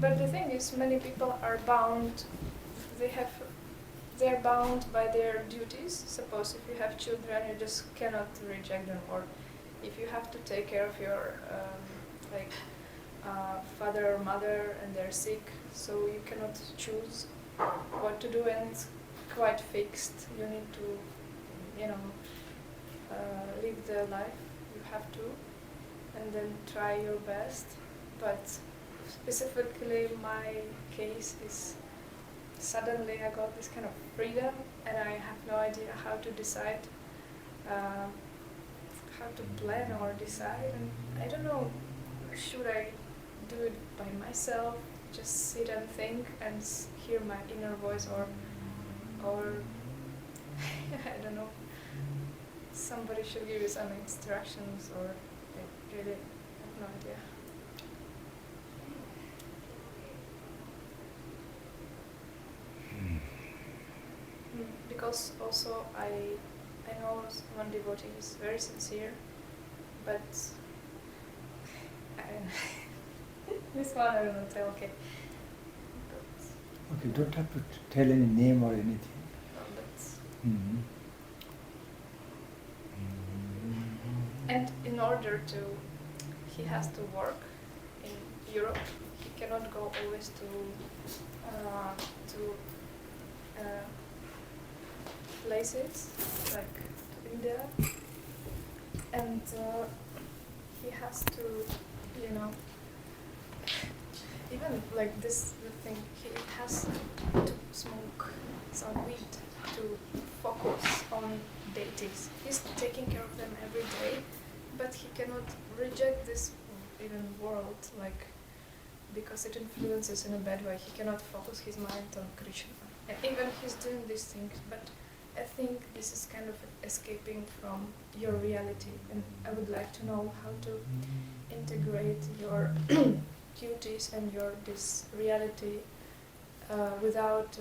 But the thing is, many people are bound. They're bound by their duties. Suppose if you have children, you just cannot reject them, or if you have to take care of your father or mother and they're sick, so you cannot choose what to do, and it's quite fixed. You need to, live the life. You have to, and then try your best. But specifically, my case is suddenly I got this kind of freedom, and I have no idea how to decide, how to plan or decide, and I don't know, should I do it by myself, just sit and think and hear my inner voice, or I don't know, somebody should give you some instructions, or I really have no idea. Because also I know one devotee is very sincere, but this one I will not tell, okay. Okay, don't have to tell any name or anything. And in order to, he has to work in Europe. He cannot go always to places like to India, and he has to, even like this thing, he has to smoke some weed to focus on deities. He's taking care of them every day, but he cannot reject this even world, because it influences in a bad way. He cannot focus his mind on Krishna. And even he's doing these things, but I think this is kind of escaping from your reality, and I would like to know how to integrate your duties and this reality without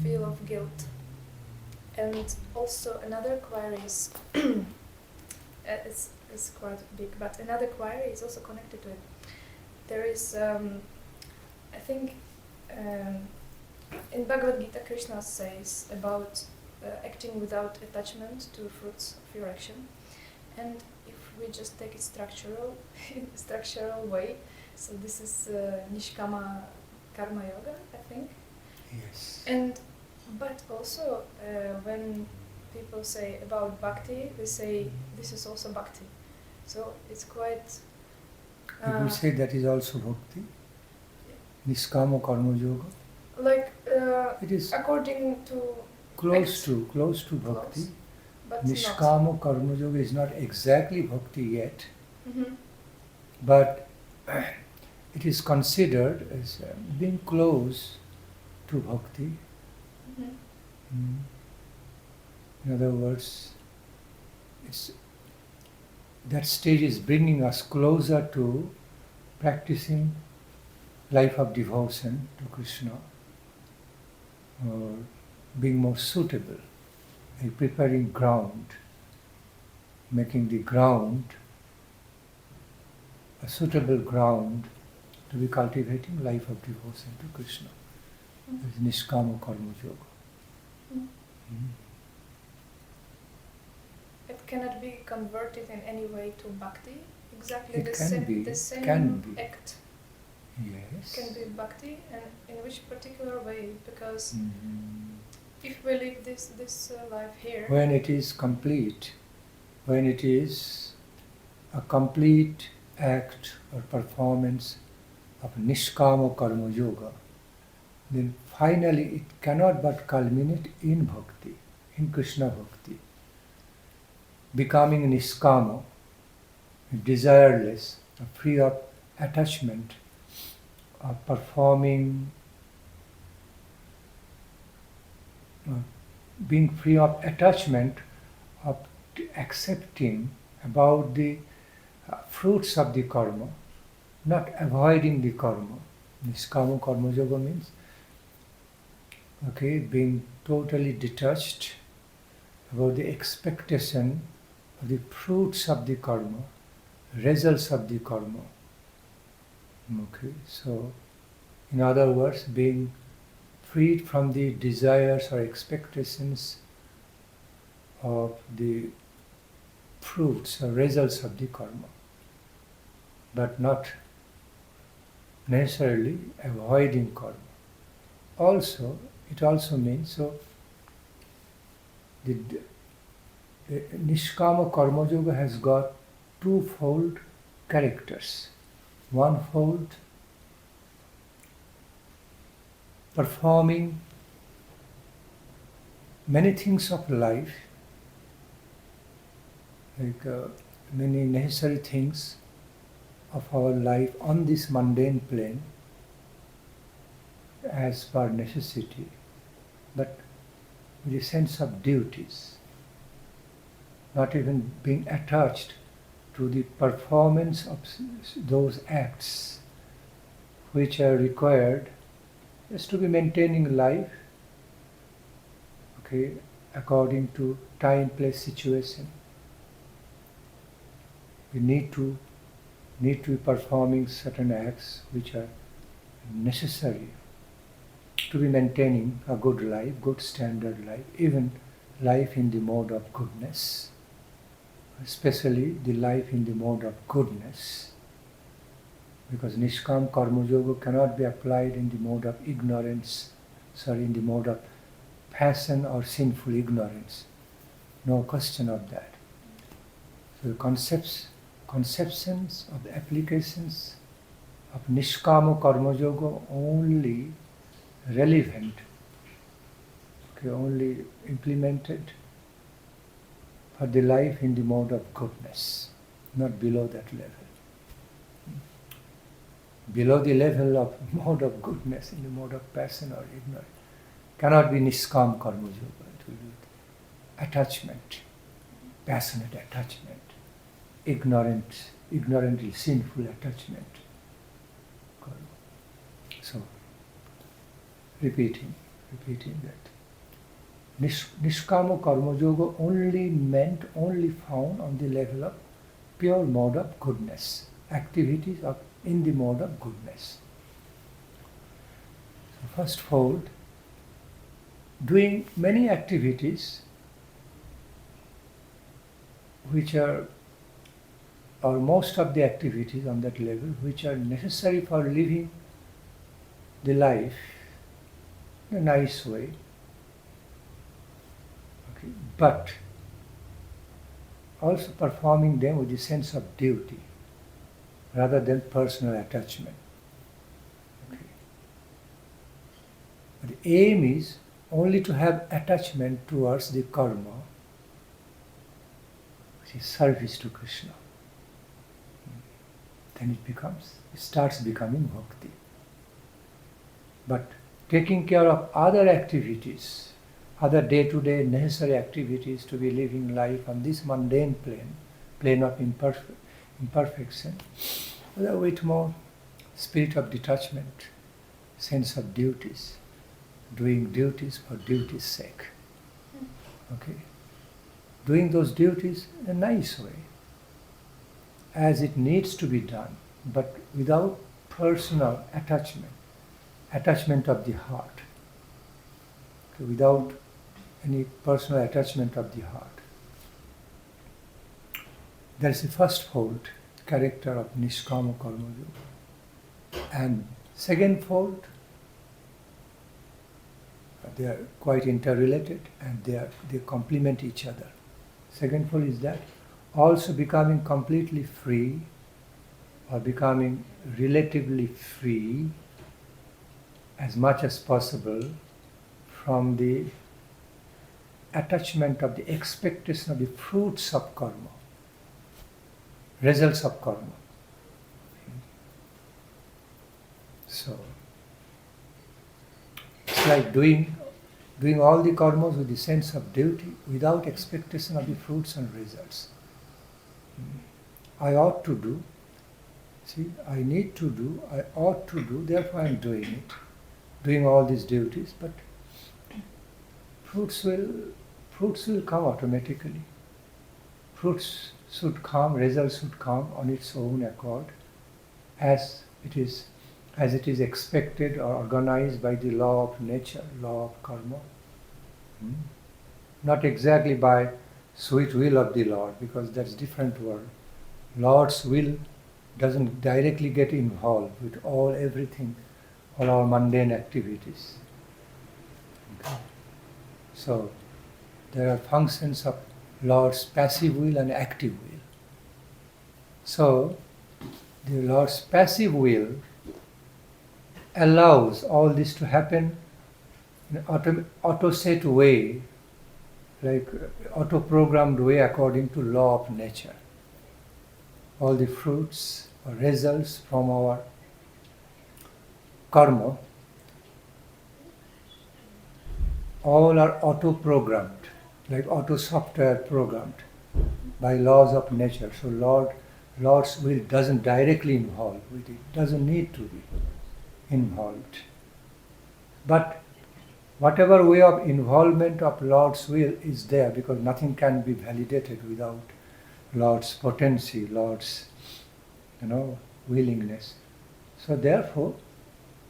feel of guilt. And also another query is it's quite big, but another query is also connected to it. There is, I think, in Bhagavad Gita, Krishna says about acting without attachment to fruits of your action, and if we just take it structural way, so this is Niskama karma yoga, I think. Yes. But also when people say about bhakti, they say this is also bhakti. So it's quite. People say that is also bhakti. Niskama karma yoga. It is according to close to bhakti. But Niskama karma yoga is not exactly bhakti yet, but it is considered as being close to bhakti. In other words, that stage is bringing us closer to practicing life of devotion to Krishna, or being more suitable, like preparing ground, making the ground a suitable ground to be cultivating life of devotion to Krishna. That is Niskama karma yoga. It cannot be converted in any way to bhakti. Exactly It the can same, be. the same Can be. act Yes. can be bhakti, and in which particular way? Because if we live this life here, when it is complete, when it is a complete act or performance of Niskama karma yoga, then finally it cannot but culminate in bhakti, in Krishna bhakti. Becoming Niskama, desireless, free of attachment, of performing, being free of attachment, of accepting about the fruits of the karma, not avoiding the karma. Niskama karma yoga means, being totally detached about the expectation of the fruits of the karma, results of the karma. Okay, so in other words, being freed from the desires or expectations of the fruits or results of the karma, but not necessarily avoiding karma. Also, it also means, so the Niskama Karma Yoga has got twofold characters. One-fold, performing many things of life, like many necessary things of our life on this mundane plane as per necessity, but with a sense of duties, not even being attached to the performance of those acts which are required just to be maintaining life, okay, according to time, place, situation. We need to be performing certain acts which are necessary to be maintaining a good life, good standard life, even life in the mode of goodness, especially the life in the mode of goodness, because Niskam Karma Yoga cannot be applied in the mode of ignorance, in the mode of passion or sinful ignorance. No question of that. So the conceptions of the applications of Niskama Karma Yoga only relevant, okay, only implemented for the life in the mode of goodness, not below that level. Below the level of mode of goodness, in the mode of passion or ignorance, cannot be Niskam Karma Yoga. It will be attachment, passionate attachment, ignorantly sinful attachment. So, repeating that. Niskama Karma Yoga only found on the level of pure mode of goodness, activities in the mode of goodness. So first fold, doing many activities which are, or most of the activities on that level, which are necessary for living the life in a nice way, okay, but also performing them with a sense of duty rather than personal attachment. Okay. But the aim is only to have attachment towards the karma, which is service to Krishna. Then it starts becoming bhakti. But taking care of other activities, other day-to-day necessary activities to be living life on this mundane plane of imperfection, with more spirit of detachment, sense of duties, doing duties for duty's sake. Okay? Doing those duties in a nice way, as it needs to be done, but without personal attachment of the heart. Okay? Without any personal attachment of the heart. That is the first fold, character of Niskama Karma Yoga. And second fold, they are quite interrelated and they complement each other. Second fold is that also becoming completely free or becoming relatively free as much as possible from the attachment of the expectation of the fruits of karma, results of karma. So, it's like doing all the karmas with the sense of duty without expectation of the fruits and results. I ought to do, I need to do, I ought to do, therefore I am doing it, doing all these duties, but fruits will come automatically. Fruits should come, results should come on its own accord, as It is as it is expected or organized by the law of nature, law of karma. Not exactly by sweet will of the Lord, because that's different word. Lord's will doesn't directly get involved with everything, all our mundane activities. Okay. So there are functions of Lord's passive will and active will. So the Lord's passive will allows all this to happen in an auto-set way, like auto-programmed way according to law of nature. All the fruits or results from our karma, all are auto-programmed, like auto-software programmed by laws of nature. So Lord's will doesn't directly involve with it, doesn't need to be involved. But whatever way of involvement of Lord's will is there, because nothing can be validated without Lord's potency, Lord's willingness. So therefore,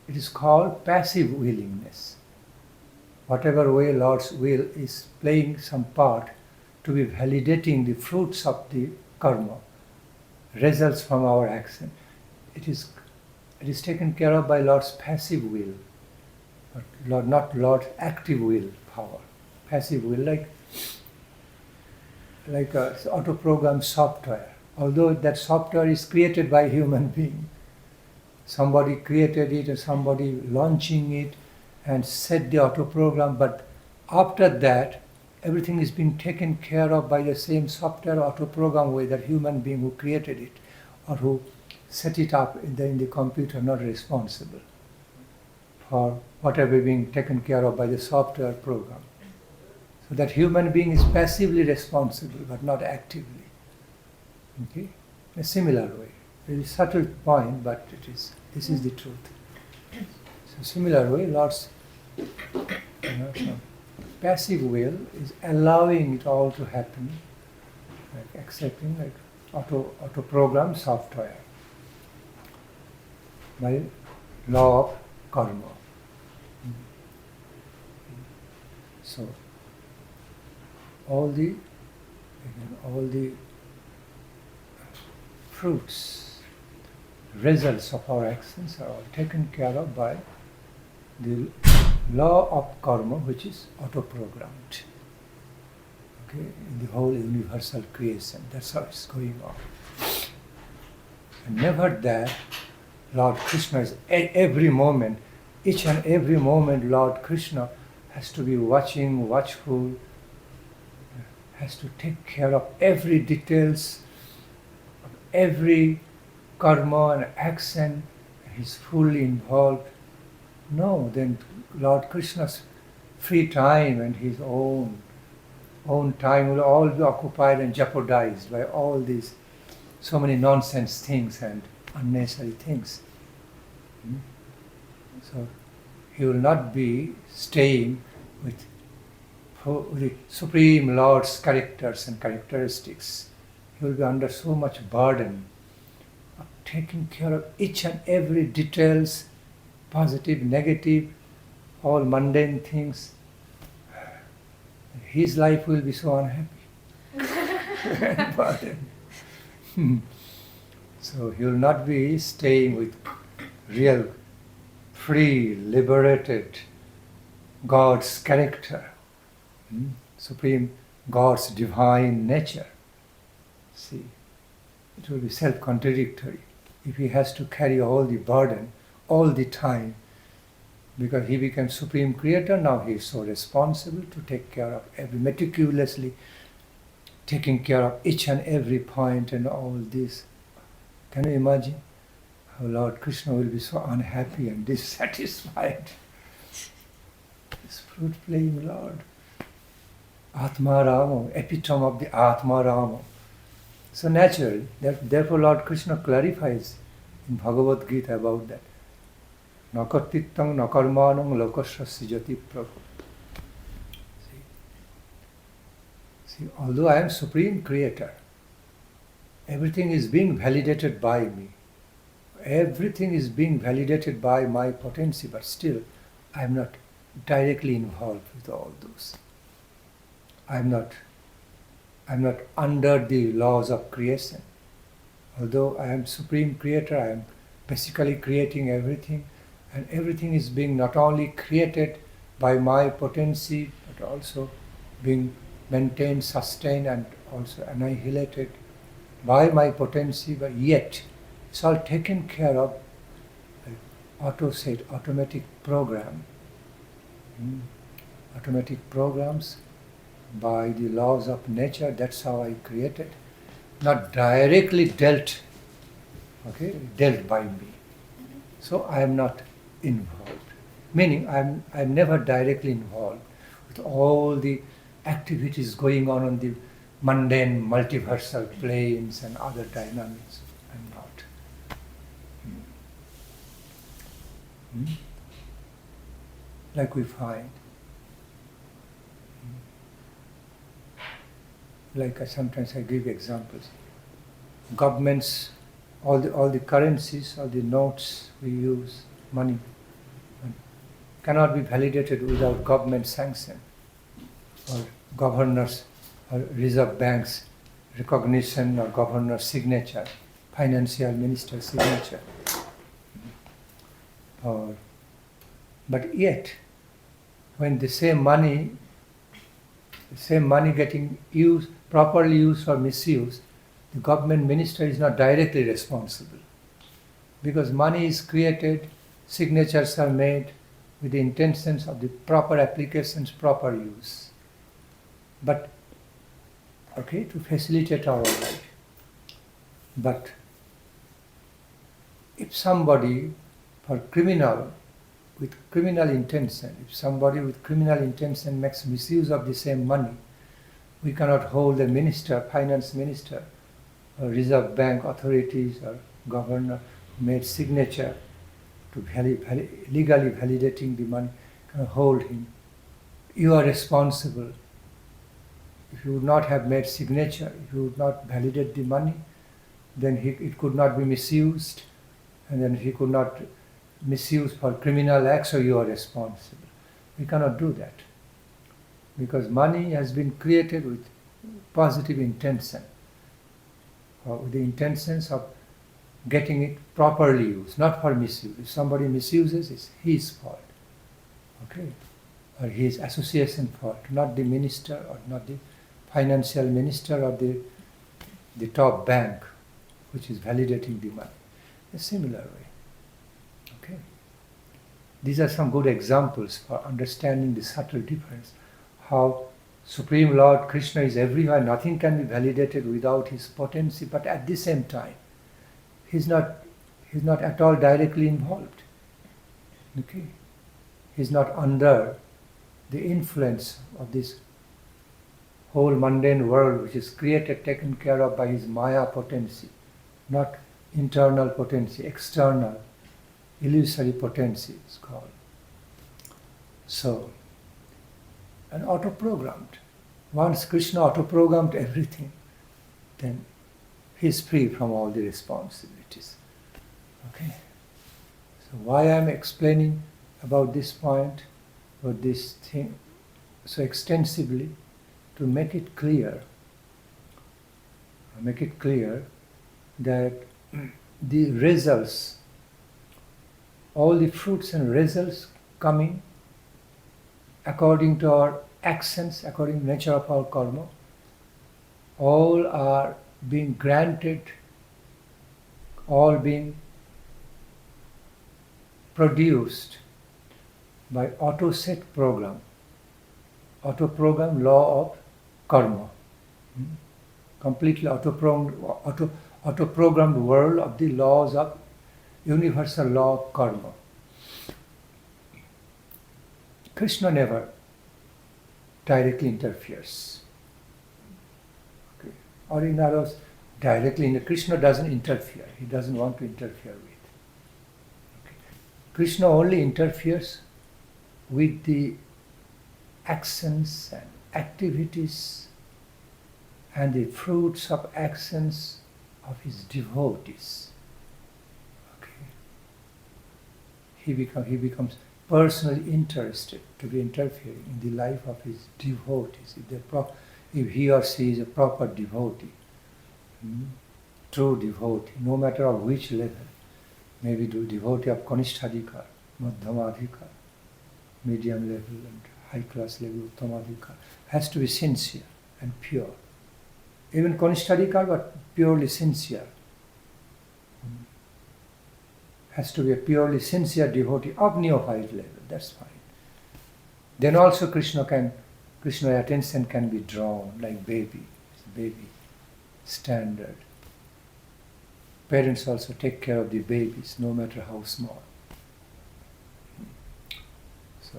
it is called passive willingness. Whatever way Lord's will is playing some part to be validating the fruits of the karma, results from our action, it is taken care of by Lord's passive will, but not Lord's active will power. Passive will, like a auto-programmed software. Although that software is created by a human being, somebody created it and somebody launching it and set the auto-program, but after that, everything is being taken care of by the same software auto-program way, that human being who created it or who set it up in the computer not responsible for whatever being taken care of by the software program. So that human being is passively responsible but not actively. Okay? In a similar way. Very subtle point, but this is the truth. So similar way, Lord's so passive will is allowing it all to happen, like accepting, like auto-programmed software by law of karma. So all the fruits, results of our actions are all taken care of by the law of karma, which is auto-programmed. Okay, in the whole universal creation, that's how it's going on. And never that, Lord Krishna is every moment, each and every moment, Lord Krishna has to be watching, watchful, has to take care of every details of every karma and action. He's fully involved. No, then Lord Krishna's free time and his own time will all be occupied and jeopardized by all these so many nonsense things and unnecessary things. So he will not be staying with the Supreme Lord's characters and characteristics. He will be under so much burden of taking care of each and every details, positive, negative, all mundane things. His life will be so unhappy. Burden. So he will not be staying with real, free, liberated God's character, Supreme God's divine nature. See, it will be self-contradictory if he has to carry all the burden all the time, because he became Supreme Creator. Now he is so responsible to take care of meticulously taking care of each and every point and all this. Can you imagine how Lord Krishna will be so unhappy and dissatisfied? This flute-playing Lord. Atma Rama, epitome of the Atma Rama. So naturally, therefore Lord Krishna clarifies in Bhagavad Gita about that. Nakartittam nakarmanam lokasya sijati prabhu. See, although I am Supreme Creator, everything is being validated by me. everything is being validated by my potency, but still I am not directly involved with all those. I am not under the laws of creation. Although I am Supreme Creator, I am basically creating everything, and everything is being not only created by my potency, but also being maintained, sustained, and also annihilated by my potency, but yet it's all taken care of by automatic program. Automatic programs by the laws of nature. That's how I created. Not directly dealt by me. So I am not involved. Meaning I'm never directly involved with all the activities going on the mundane multiversal planes and other dynamics. I'm not. Like we find. Like sometimes I give examples. Governments, all the currencies, all the notes we use, money, cannot be validated without government sanction, or governors or reserve banks recognition, or governor's signature, financial minister's signature. But yet, when the same money getting used, properly used or misused, the government minister is not directly responsible. Because money is created, signatures are made with the intentions of the proper applications, proper use. But, to facilitate our life. But if somebody with criminal intention makes misuse of the same money, we cannot hold a minister, finance minister, or reserve bank authorities or governor who made signature to legally validating the money, cannot hold him. You are responsible. If you would not have made signature, if you would not validate the money, then it could not be misused, and then he could not misuse for criminal acts, so you are responsible. We cannot do that. Because money has been created with positive intention, with the intentions of getting it properly used, not for misuse. If somebody misuses, it's his fault, or his association fault, not the minister or not the financial minister or the top bank which is validating the money. A similar way. These are some good examples for understanding the subtle difference. How Supreme Lord Krishna is everywhere, nothing can be validated without his potency, but at the same time, he's not at all directly involved. He's not under the influence of this whole mundane world which is created, taken care of by his Maya potency, not internal potency, external, illusory potency is called. So, and auto-programmed. Once Krishna auto-programmed everything, then he is free from all the responsibilities. So why I am explaining about this point, about this thing, so extensively, to make it clear that the results, all the fruits and results coming according to our actions, according to the nature of our karma, all are being granted, all being produced by auto-set program, auto-program law of karma. Completely auto-programmed world of the laws of universal law of karma. Krishna never directly interferes. Or in other words, Krishna doesn't interfere. He doesn't want to interfere with. Krishna only interferes with the actions and activities and the fruits of actions of his devotees. he becomes personally interested to be interfering in the life of his devotees. If he or she is a proper devotee, true devotee, no matter of which level, maybe the devotee of Kanishtadhikar, Madhyamadhikar, medium level and high class level, Uttamadhikar, has to be sincere and pure. Even Kanishtadhikar, but purely sincere. Has to be a purely sincere devotee of neophyte level, that's fine. Then also Krishna's attention can be drawn like baby standard. Parents also take care of the babies, no matter how small. So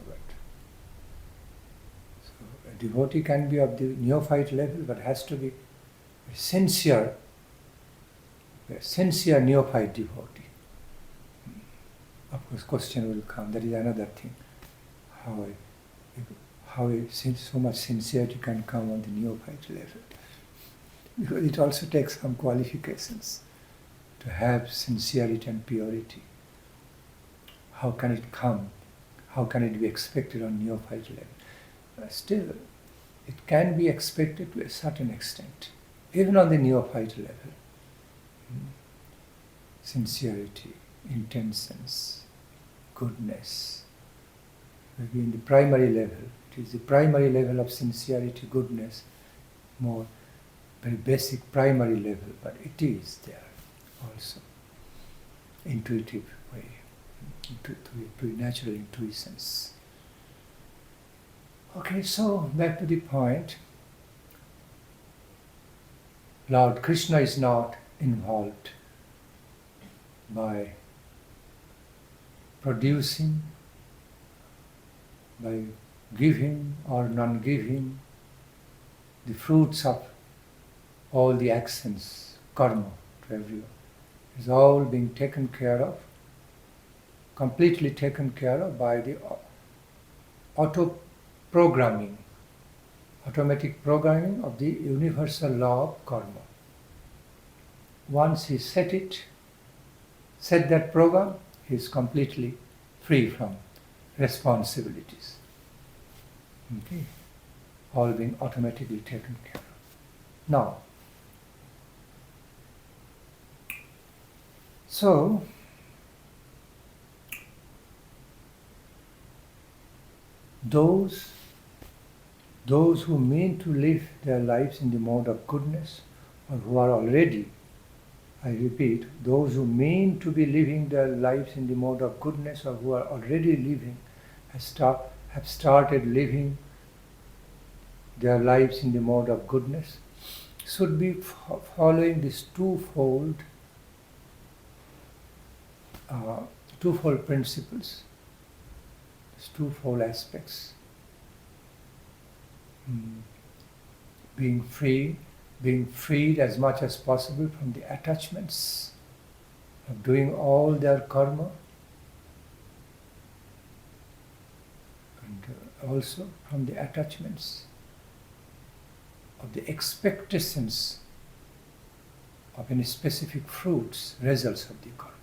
a devotee can be of the neophyte level, but has to be a sincere neophyte devotee. Of course, question will come. That is another thing. How so much sincerity can come on the neophyte level? Because it also takes some qualifications to have sincerity and purity. How can it come? How can it be expected on neophyte level? Still, it can be expected to a certain extent, even on the neophyte level. Sincerity, intentions, goodness. Maybe in the primary level, it is the primary level of sincerity, goodness, more very basic primary level, but it is there also. Intuitive way, to natural intuitions. Okay, so back to the point. Lord Krishna is not involved by producing, by giving or non-giving the fruits of all the actions, karma, to everyone. It's all being taken care of, completely taken care of by the automatic programming of the universal law of karma. Once he set that program, he is completely free from responsibilities. Okay. All being automatically taken care of. Now, so those who mean to live their lives in the mode of goodness, or who are already, I repeat, those who mean to be living their lives in the mode of goodness, or who are already living, have started living their lives in the mode of goodness, should be following this twofold principles, these twofold aspects. Being freed as much as possible from the attachments of doing all their karma, and also from the attachments of the expectations of any specific fruits, results of the karma,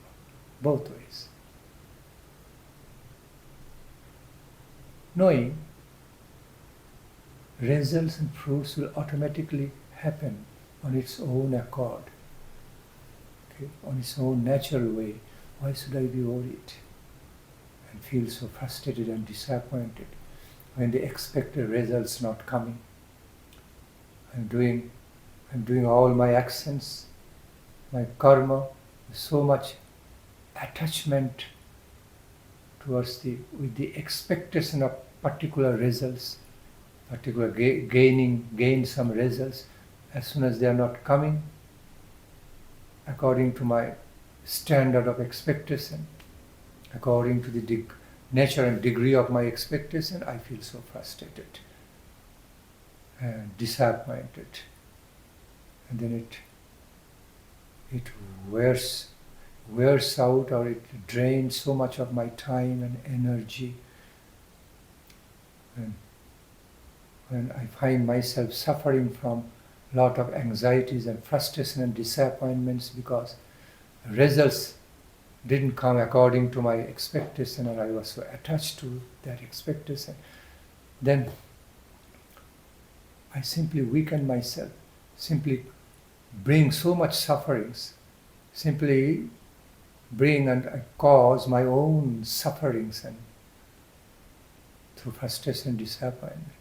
both ways. Knowing results and fruits will automatically happen on its own accord, okay, on its own natural way. Why should I be worried and feel so frustrated and disappointed when the expected results not coming? I'm doing all my actions, my karma, with so much attachment towards with the expectation of particular results, gain some results. As soon as they are not coming according to my standard of expectation, according to the nature and degree of my expectation, I feel so frustrated and disappointed. And then it wears out, or it drains so much of my time and energy. When I find myself suffering from a lot of anxieties and frustration and disappointments because results didn't come according to my expectation, or I was so attached to that expectation, then I simply weaken myself, simply bring so much sufferings, simply bring and cause my own sufferings and through frustration and disappointment.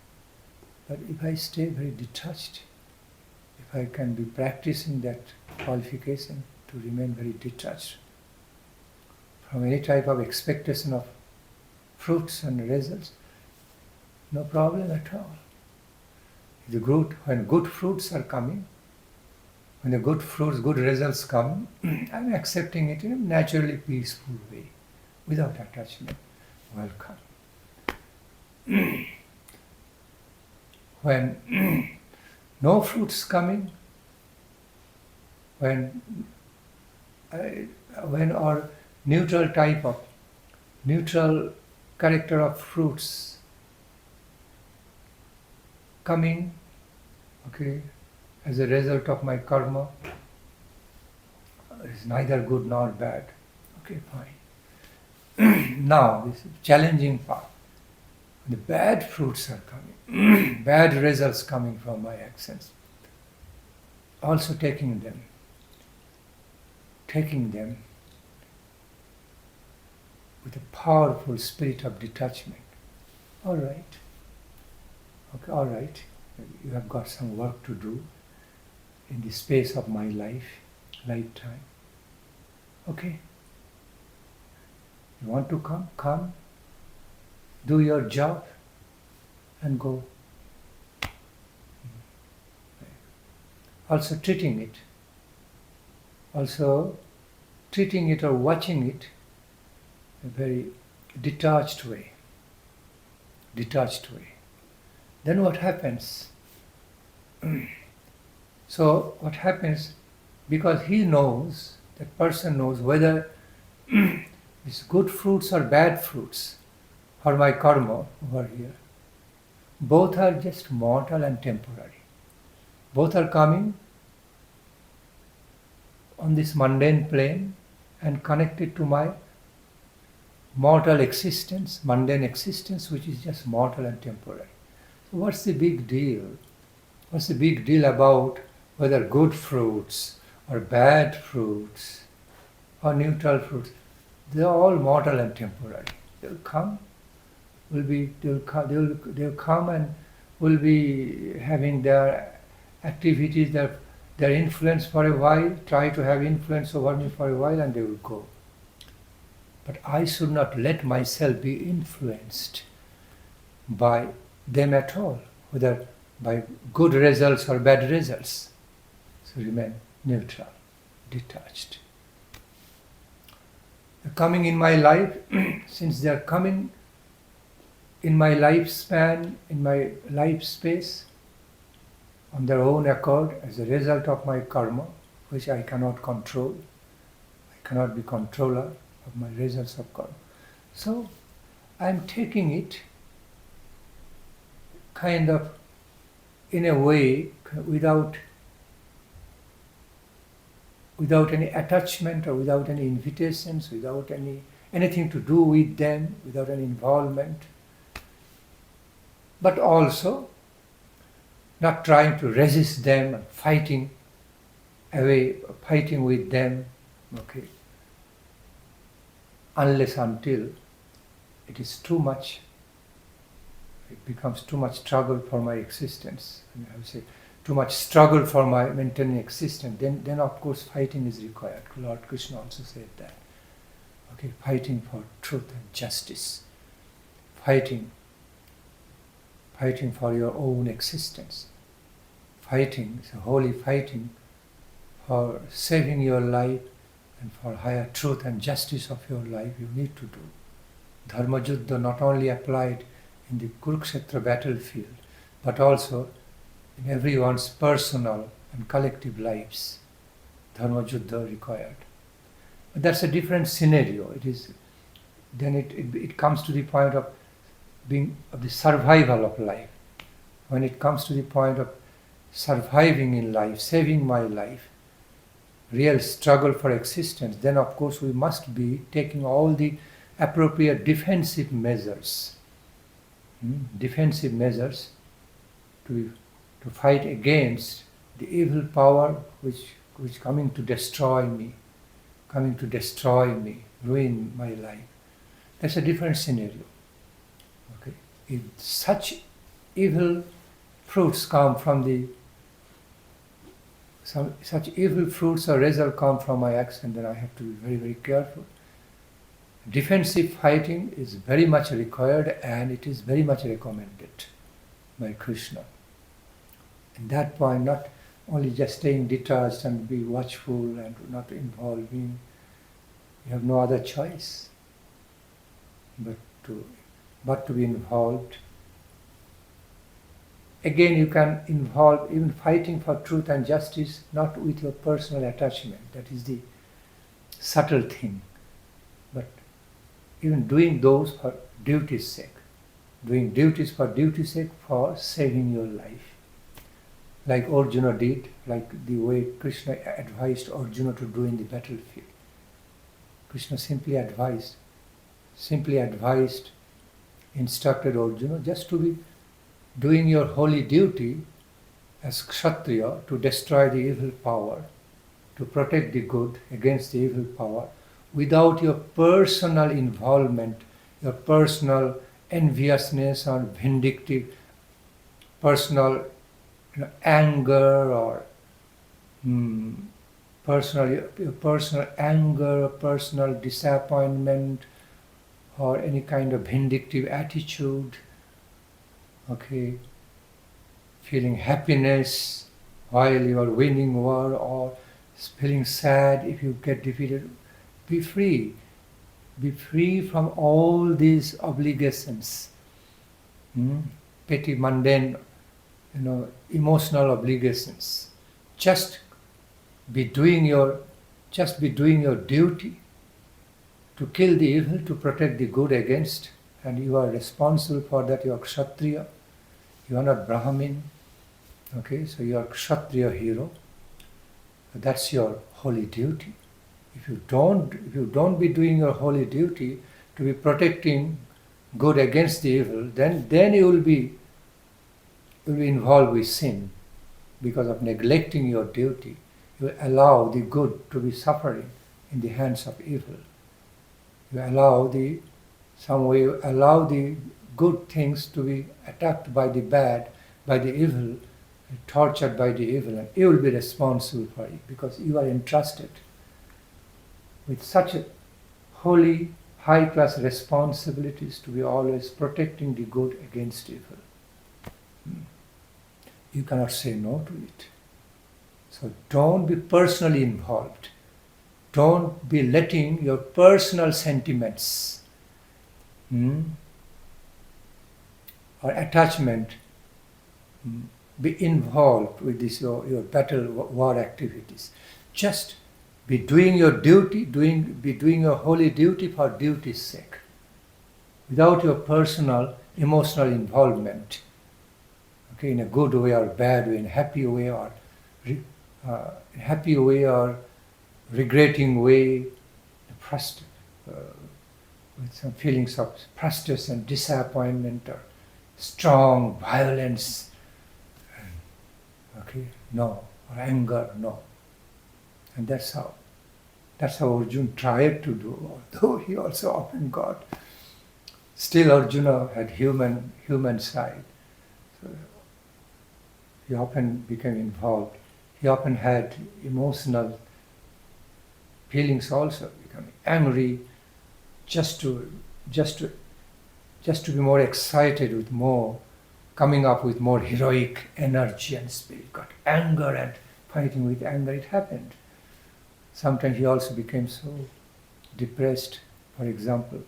But if I stay very detached, if I can be practicing that qualification to remain very detached from any type of expectation of fruits and results, no problem at all. When good fruits are coming, when the good fruits, good results come, I'm accepting it in a naturally peaceful way, without attachment. Welcome. When no fruits coming, when our neutral character of fruits coming, okay, as a result of my karma, is neither good nor bad. Okay, fine. Now, this challenging part. The bad fruits are coming, bad results coming from my actions. Also taking them with a powerful spirit of detachment. All right. Okay, all right. You have got some work to do in the space of my lifetime. Okay. You want to come? Come. Do your job and go. Also treating it or watching it in a very detached way. Then what happens? So what happens, because he knows, that person knows whether these good fruits or bad fruits for my karma over here, both are just mortal and temporary. Both are coming on this mundane plane and connected to my mortal existence, mundane existence, which is just mortal and temporary. So what's the big deal? What's the big deal about whether good fruits or bad fruits or neutral fruits? They're all mortal and temporary. They'll come, they'll come and will be having their activities, their influence for a while, try to have influence over me for a while, and they will go. But I should not let myself be influenced by them at all, whether by good results or bad results. So remain neutral, detached. They're coming in my life, since they are coming in my lifespan, in my life space, on their own accord, as a result of my karma, which I cannot control. I cannot be controller of my results of karma. So I am taking it kind of in a way without any attachment or without any invitations, without anything to do with them, without any involvement, but also not trying to resist them and fighting with them, okay, unless until it is too much, it becomes too much struggle for my existence. I would say too much struggle for my maintaining existence. Then of course fighting is required. Lord Krishna also said that. Okay, fighting for truth and justice, fighting for your own existence. Fighting, so holy fighting for saving your life and for higher truth and justice of your life, you need to do. Dharma Juddha not only applied in the Kurukshetra battlefield, but also in everyone's personal and collective lives. Dharma Juddha required. But that's a different scenario. It comes to the point of the survival of life. When it comes to the point of surviving in life, saving my life, real struggle for existence, then of course we must be taking all the appropriate defensive measures. Defensive measures to fight against the evil power which coming to destroy me, ruin my life. That's a different scenario. Okay, if such evil fruits come from such evil fruits or result come from my action, then I have to be very, very careful. Defensive fighting is very much required, and it is very much recommended by Krishna. At that point, not only just staying detached and be watchful and not involving, you have no other choice but to be involved. Again, you can involve even fighting for truth and justice, not with your personal attachment. That is the subtle thing. But even doing those for duty's sake. Doing duties for duty's sake, for saving your life. Like Arjuna did, like the way Krishna advised Arjuna to do in the battlefield. Krishna simply advised, instructed Arjuna just to be doing your holy duty as Kshatriya, to destroy the evil power, to protect the good against the evil power, without your personal involvement, your personal enviousness or vindictive, personal anger or personal anger, personal disappointment, or any kind of vindictive attitude. Okay, feeling happiness while you are winning war, or feeling sad if you get defeated. Be free. Be free from all these obligations, petty, mundane, emotional obligations. Just be doing your duty to kill the evil, to protect the good against, and you are responsible for that. You are Kshatriya. You are not Brahmin. Okay, so you are Kshatriya hero. That's your holy duty. If you don't be doing your holy duty to be protecting good against the evil, then you will be involved with sin because of neglecting your duty. You allow the good to be suffering in the hands of evil. You allow the good things to be attacked by the bad, by the evil, tortured by the evil, and you will be responsible for it because you are entrusted with such a holy, high-class responsibilities to be always protecting the good against evil. You cannot say no to it. So don't be personally involved. Don't be letting your personal sentiments or attachment be involved with this your battle war activities. Just be doing your duty, be doing your holy duty for duty's sake, without your personal emotional involvement. Okay, in a good way or bad way, in a happy way or regretting way, with some feelings of frustration, disappointment, or strong violence. Okay, no, or anger, no. And that's how Arjuna tried to do, although he also often got. Still Arjuna had human side. So he often became involved. He often had emotional feelings also, becoming angry, just to be more excited with more, coming up with more heroic energy and spirit. Got anger and fighting with anger, it happened. Sometimes he also became so depressed, for example,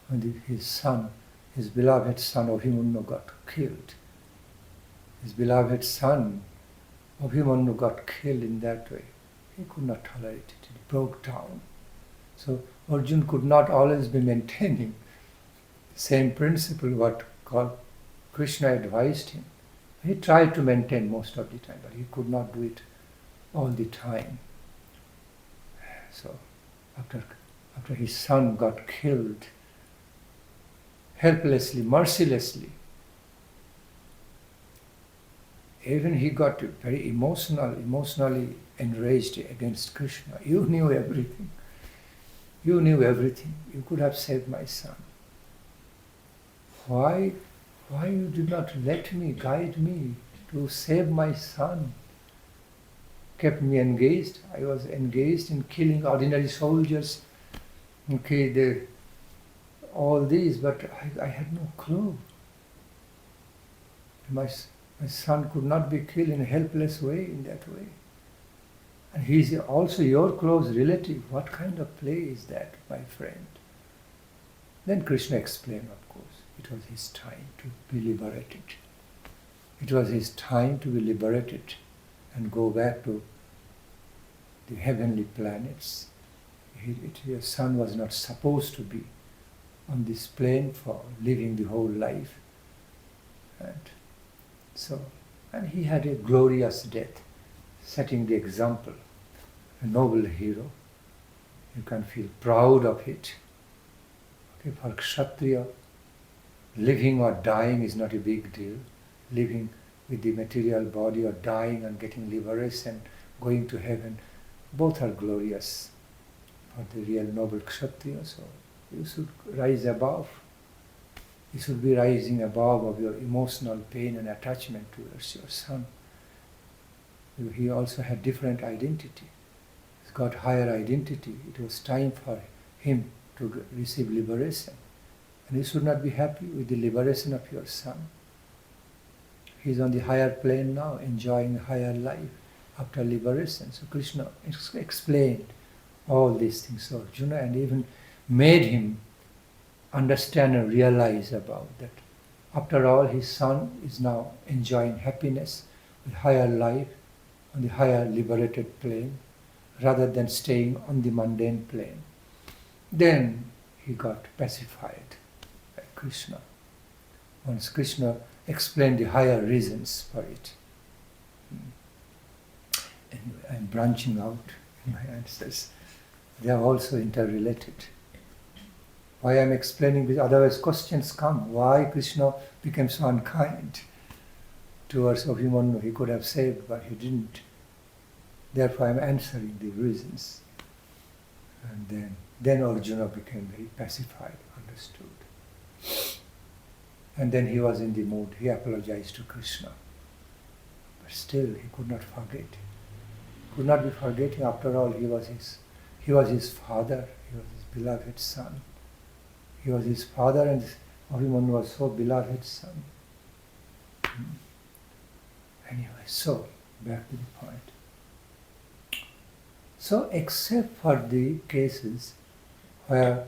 when his beloved son Abhimanyu got killed. His beloved son Abhimanyu got killed in that way. He could not tolerate it. He broke down. So Arjuna could not always be maintaining the same principle what Krishna advised him. He tried to maintain most of the time, but he could not do it all the time. So after his son got killed, helplessly, mercilessly, even he got very emotionally enraged against Krishna. You knew everything. You knew everything. You could have saved my son. Why you did not let me, guide me to save my son? Kept me engaged. I was engaged in killing ordinary soldiers. Okay, all these, but I had no clue. My son could not be killed in a helpless way, in that way. And he is also your close relative. What kind of play is that, my friend? Then Krishna explained, of course, it was his time to be liberated. It was his time to be liberated and go back to the heavenly planets. His son was not supposed to be on this plane for living the whole life. And he had a glorious death, setting the example, a noble hero. You can feel proud of it. Okay, for Kshatriya, living or dying is not a big deal. Living with the material body or dying and getting liberation, going to heaven, both are glorious for the real noble Kshatriya. So you should rise above. You should be rising above of your emotional pain and attachment towards your son. He also had different identity. He's got higher identity. It was time for him to receive liberation. And you should not be happy with the liberation of your son. He's on the higher plane now, enjoying a higher life after liberation. So Krishna explained all these things to Arjuna and even made him understand and realize about that. After all, his son is now enjoying happiness with higher life on the higher liberated plane rather than staying on the mundane plane. Then he got pacified by Krishna. Once Krishna explained the higher reasons for it. Anyway, I'm branching out in my answers. They are also interrelated. Why I'm explaining this, otherwise questions come. Why Krishna became so unkind towards Abhimanyu? He could have saved, but he didn't. Therefore I'm answering the reasons. And then Arjuna became very pacified, understood. And then he was in the mood, he apologized to Krishna. But still he could not forget. Could not be forgetting, after all he was his father, he was his beloved son. He was his father and Abhimanyu was so beloved son. Anyway, so back to the point. So except for the cases where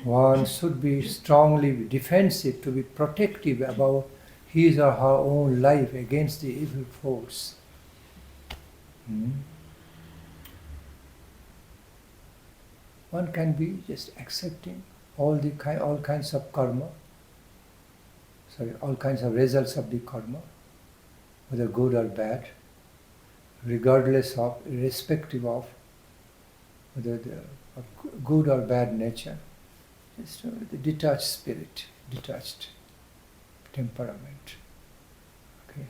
one should be strongly defensive, to be protective about his or her own life against the evil force. One can be just accepting all kinds of karma, all kinds of results of the karma, whether good or bad, regardless of, irrespective of whether they are of good or bad nature. Just the detached spirit, detached temperament. Okay.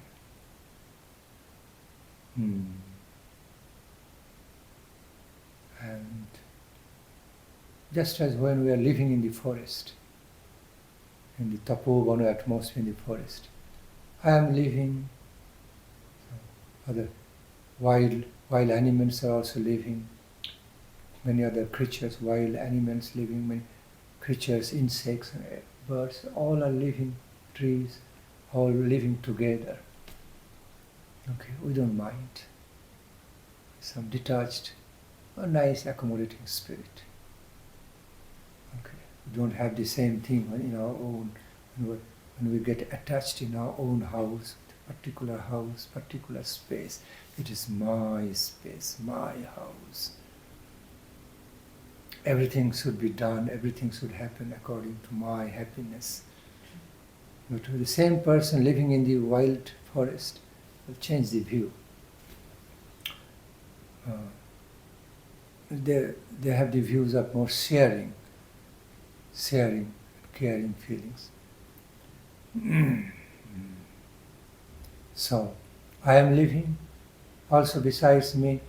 And just as when we are living in the forest, in the tapovana atmosphere in the forest, I am living, other wild animals are also living, many other creatures, wild animals living, many creatures, insects, and birds, all are living, trees, all living together. Okay, we don't mind. Some detached, a nice accommodating spirit. Okay, we don't have the same thing in our own, when we get attached in our own house, particular space. It is my space, my house. Everything should be done, everything should happen according to my happiness. But the same person living in the wild forest will change the view. they have the views of more sharing, caring feelings. So, I am living, also besides me,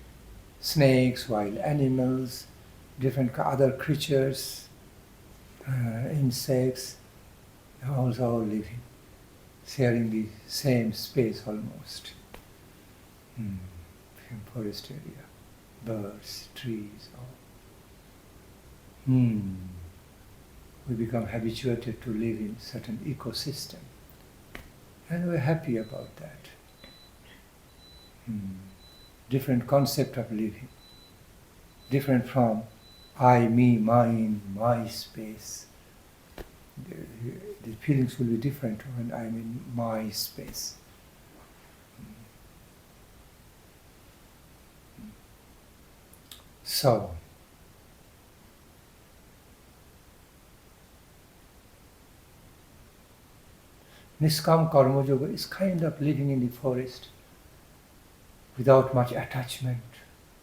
snakes, wild animals, different other creatures, insects, they are also all living, sharing the same space almost. Forest area, birds, trees, all. We become habituated to live in certain ecosystem, and we're happy about that. Different concept of living, different from I, me, mine, my space. The feelings will be different when I'm in my space. So, Niskama Karma Yoga is kind of living in the forest without much attachment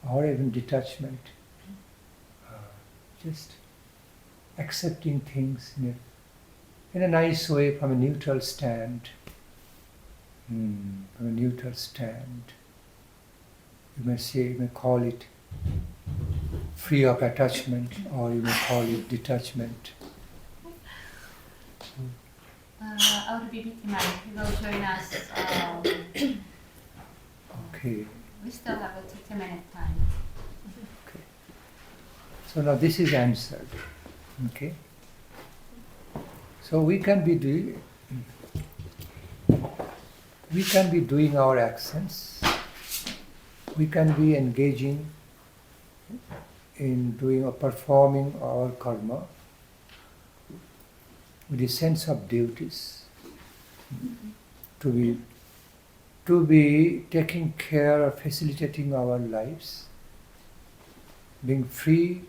or even detachment. Just accepting things in a nice way from a neutral stand. From a neutral stand. You may call it free of attachment, or you may call it detachment. Our BBT man will join us. Okay. We still have a 30-minute time. Okay. So now this is answered. Okay. So we can be doing our actions. We can be engaging in doing or performing our karma with a sense of duties, to be taking care of facilitating our lives, being free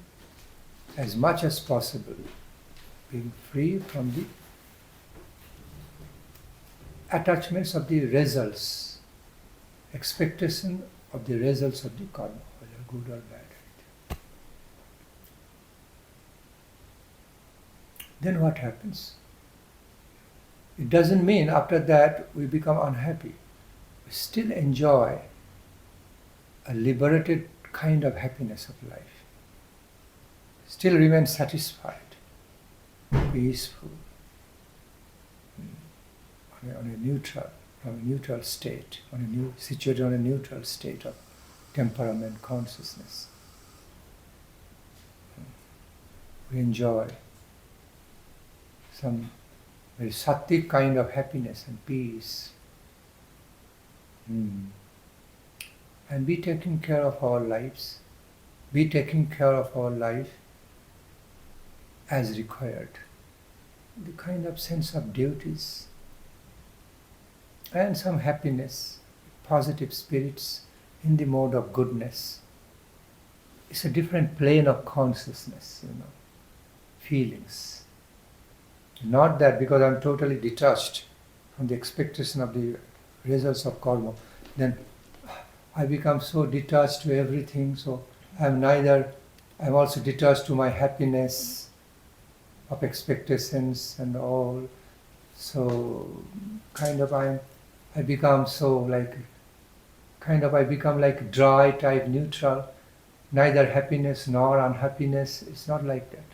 as much as possible, being free from the attachments of the results, expectation of the results of the karma, whether good or bad. Then what happens? It doesn't mean after that we become unhappy. We still enjoy a liberated kind of happiness of life. Still remain satisfied, peaceful, on a neutral state, situated on a neutral state of temperament consciousness. We enjoy some very sattvic kind of happiness and peace. And be taking care of our lives, be taking care of our life as required. The kind of sense of duties and some happiness, positive spirits in the mode of goodness. It's a different plane of consciousness, feelings. Not that because I'm totally detached from the expectation of the results of karma, then I become so detached to everything, so I'm also detached to my happiness of expectations and all. So I become like dry type, neutral, neither happiness nor unhappiness. It's not like that.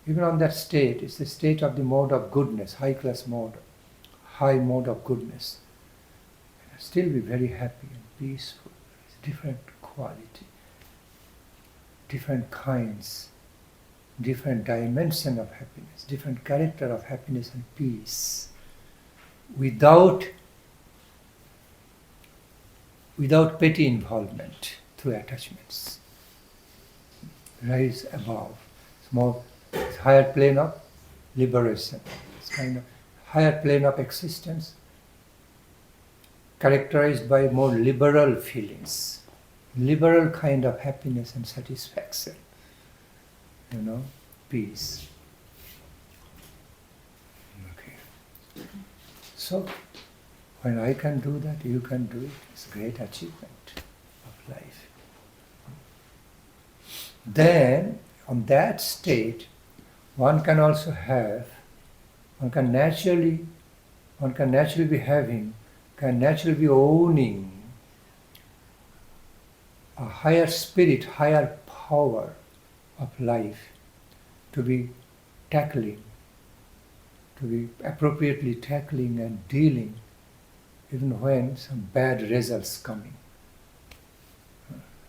Even on that state, it's the state of the mode of goodness, high mode of goodness. Still be very happy and peaceful. It's different quality, different kinds, different dimension of happiness, different character of happiness and peace. Without petty involvement through attachments. Rise above. It's higher plane of liberation. It's kind of higher plane of existence characterized by more liberal feelings, liberal kind of happiness and satisfaction, peace. Okay. So, when I can do that, you can do it. It's a great achievement of life. then on that state, one can naturally be owning a higher spirit, higher power of life to be appropriately tackling and dealing even when some bad results coming.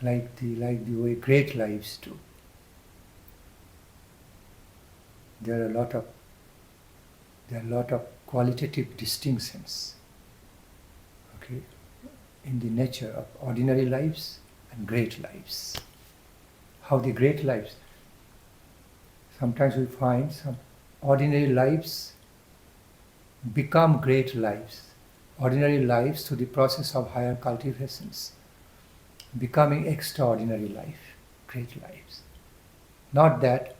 Like the way great lives do. There are a lot of qualitative distinctions, okay, in the nature of ordinary lives and great lives. How the great lives, sometimes we find some ordinary lives become great lives. Ordinary lives through the process of higher cultivations, becoming extraordinary life, great lives. Not that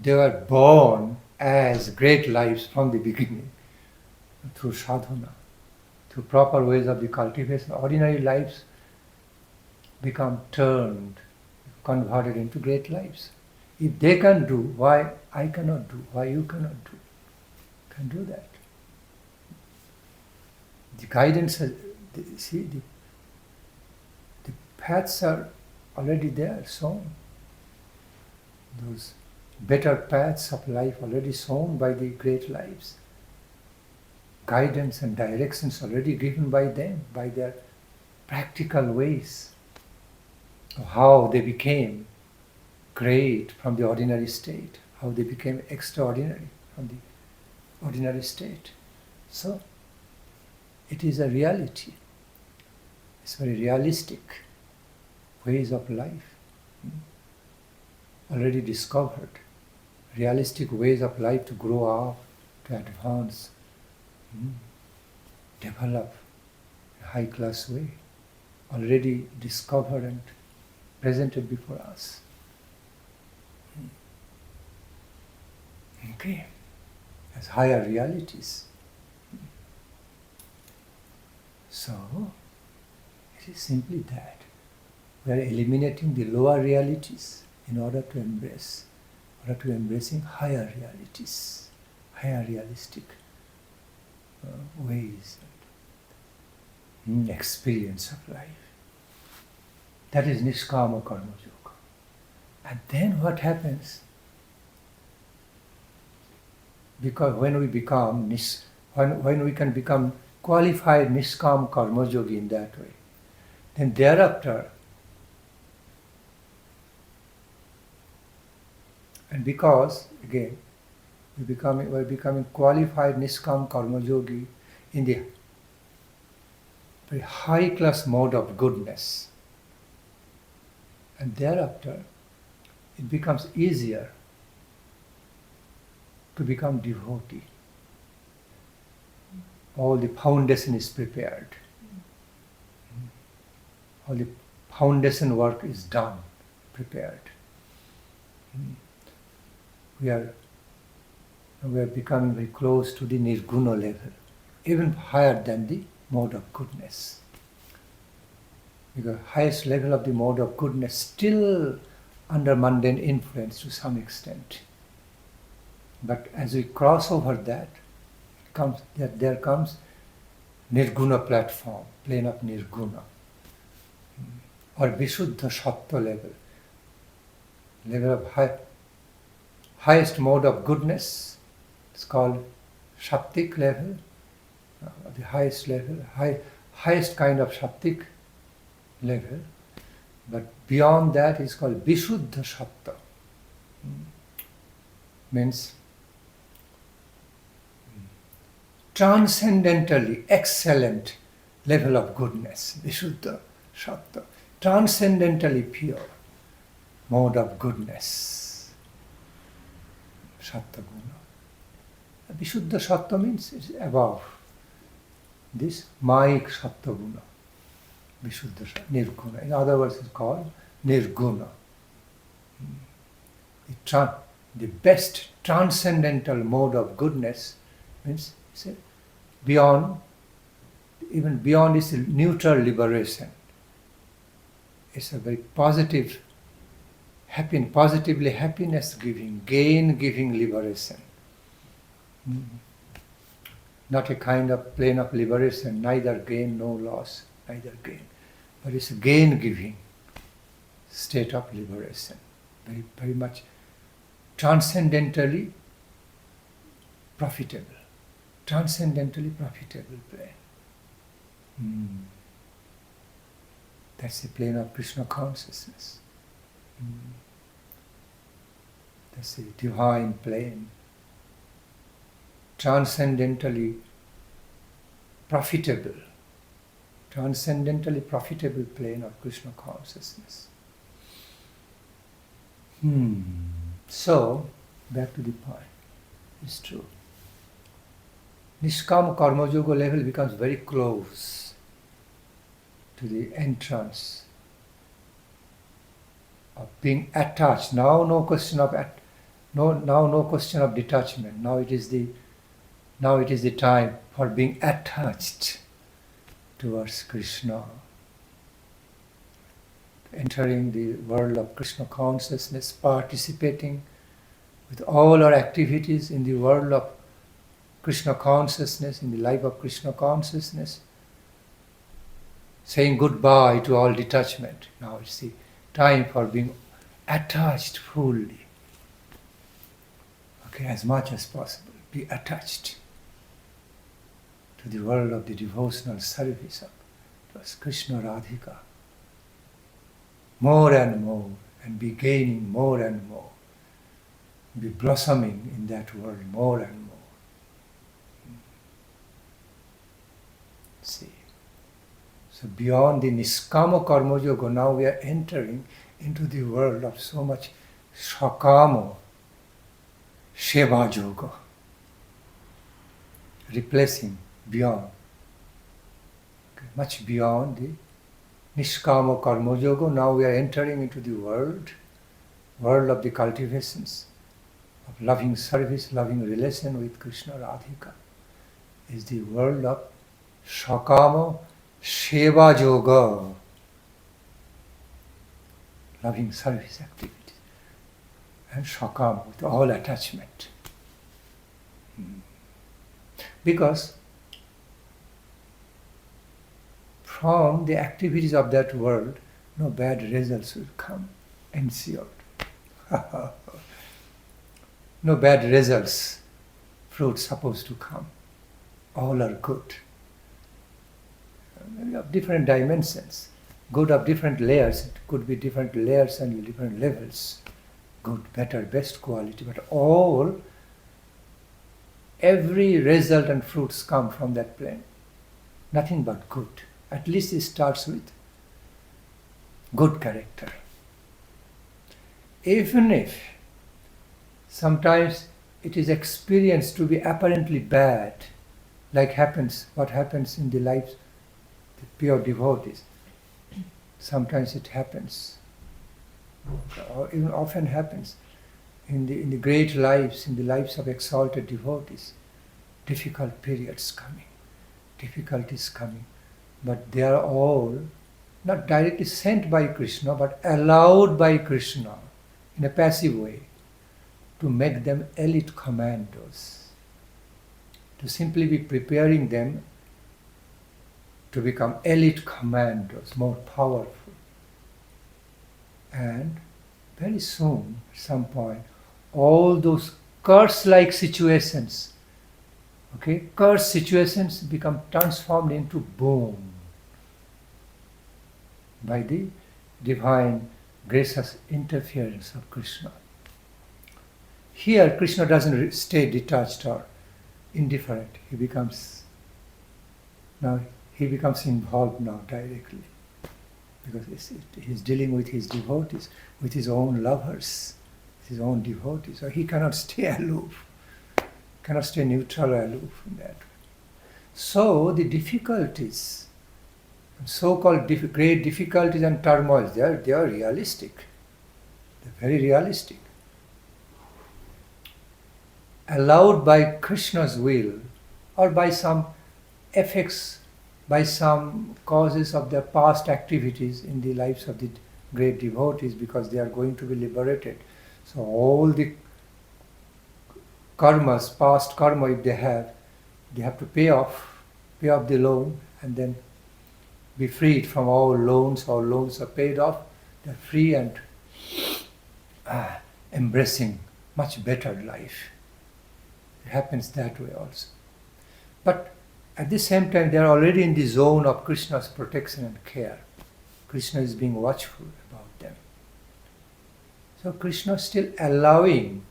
they were born as great lives from the beginning, through sadhana, through proper ways of the cultivation. Ordinary lives become converted into great lives. If they can do, why I cannot do? Why you cannot do? Can do that. The guidance, the paths are already there, sown. Those better paths of life already sown by the great lives. Guidance and directions already given by them, by their practical ways of how they became great from the ordinary state, how they became extraordinary from the ordinary state. So, it is a reality. It's very realistic ways of life, already discovered. Realistic ways of life to grow up, to advance, develop in a high-class way, already discovered and presented before us. Okay, as higher realities. So, it is simply that. We are eliminating the lower realities in order to embracing higher realities, higher realistic ways and experience of life. That is Niskama Karma Yoga. And then what happens? Because when we can become qualified Niskama Karma Yogi in that way, then thereafter, and because again we're becoming qualified Niskama Karma Yogi in the very high class mode of goodness, and thereafter it becomes easier to become devotee. All the foundation is prepared. All the foundation work is done, prepared. We are becoming very close to the nirguna level, even higher than the mode of goodness. Because highest level of the mode of goodness still under mundane influence to some extent. But as we cross over that, there comes nirguna platform, plane of nirguna, or Vishuddha Sattva level of highest mode of goodness. It's called Sattik level, the highest level, highest kind of Sattik level. But beyond that is called Vishuddha Sattva. Means transcendentally excellent level of goodness, Vishuddha Sattva, transcendentally pure mode of goodness, Sattva Guna. Vishuddha Sattva means it's above this Mayik Sattva Guna, Vishuddha Sattva, Nirguna. In other words, it's called Nirguna. The best transcendental mode of goodness means even beyond is neutral liberation. It's a very positive, positively happiness giving, gain giving liberation. Not a kind of plane of liberation, neither gain, no loss, neither gain. But it's a gain giving state of liberation. Very, very much transcendentally profitable. Transcendentally profitable plane. That's the plane of Krishna consciousness. That's the divine plane. Transcendentally profitable plane of Krishna consciousness. So, back to the point. It's true. Niskama Karma Yoga level becomes very close to the entrance of being attached. Now no question of detachment. Now it is the time for being attached towards Krishna. Entering the world of Krishna consciousness, participating with all our activities in the world of Krishna consciousness, in the life of Krishna consciousness, saying goodbye to all detachment. Now it's the time for being attached fully. Okay, as much as possible, be attached to the world of the devotional service of Krishna Radhika. More and more, and be gaining more and more. Be blossoming in that world more and more. See. So beyond the Niskama Karma Yoga, now we are entering into the world of so much Sakama Seva Yoga. Replacing beyond. Okay, much beyond the Niskama Karma Yoga, now we are entering into the world of the cultivations of loving service, loving relation with Krishna Radhika. Is the world of Sakama Seva Yoga, loving service activities, and Sakama with all attachment. Because from the activities of that world, no bad results will come, ensured. No bad results, fruits supposed to come. All are good. Maybe of different dimensions. Good of different layers. It could be different layers and different levels. Good, better, best quality. But every result and fruits come from that plane. Nothing but good. At least it starts with good character. Even if sometimes it is experienced to be apparently bad, like what happens in the lives of the pure devotees. Sometimes it happens, or even often happens in the great lives, in the lives of exalted devotees. Difficult periods coming, difficulties coming, but they are all not directly sent by Krishna, but allowed by Krishna in a passive way to make them elite commandos, to simply be preparing them to become elite commandos, more powerful. And very soon, at some point, all those curse-like situations, curse situations become transformed into boom by the divine gracious interference of Krishna. Here, Krishna doesn't stay detached or indifferent. He becomes involved now directly, because he's dealing with his devotees, with his own lovers, his own devotees. So he cannot stay aloof, cannot stay neutral or aloof in that way. So the difficulties, so-called great difficulties and turmoils, they are realistic. They're very realistic. Allowed by Krishna's will, or by some effects, by some causes of their past activities in the lives of the great devotees because they are going to be liberated. So all the karmas, past karma if they have to pay off the loan and then be freed from all loans. All loans are paid off. They're free and embracing much better life. It happens that way also. But at the same time, they are already in the zone of Krishna's protection and care. Krishna is being watchful about them. So Krishna is still allowing,